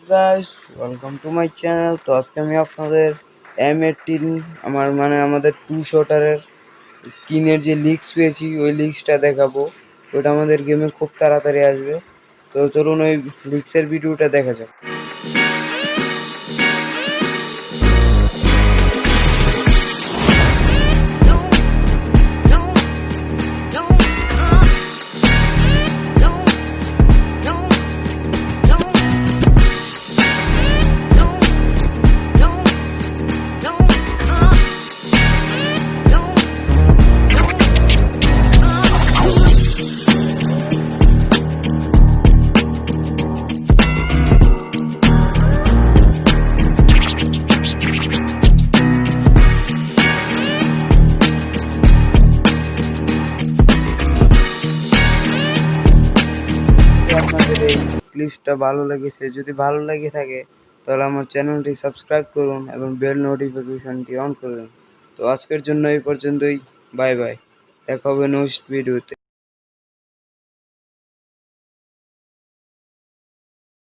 Guys, welcome to my channel. তো আজকে আমি আপনাদের M18 আমাদের টু শটারের স্কিনের যে লিক্স পেয়েছি ওই লিক্সটা দেখাবো। ওটা আমাদের গেমে খুব তাড়াতাড়ি আসবে। তো চলুন ওই লিক্সের ভিডিওটা দেখা যাক। আপনাদের এই ক্লিপটা ভালো লেগেছে, যদি ভালো লেগে থাকে তাহলে আমার চ্যানেলটি সাবস্ক্রাইব করুন এবং বেল নোটিফিকেশনটি অন করুন। তো আজকের জন্য এই পর্যন্তই। বাই বাই, দেখা হবে নেক্সট ভিডিওতে।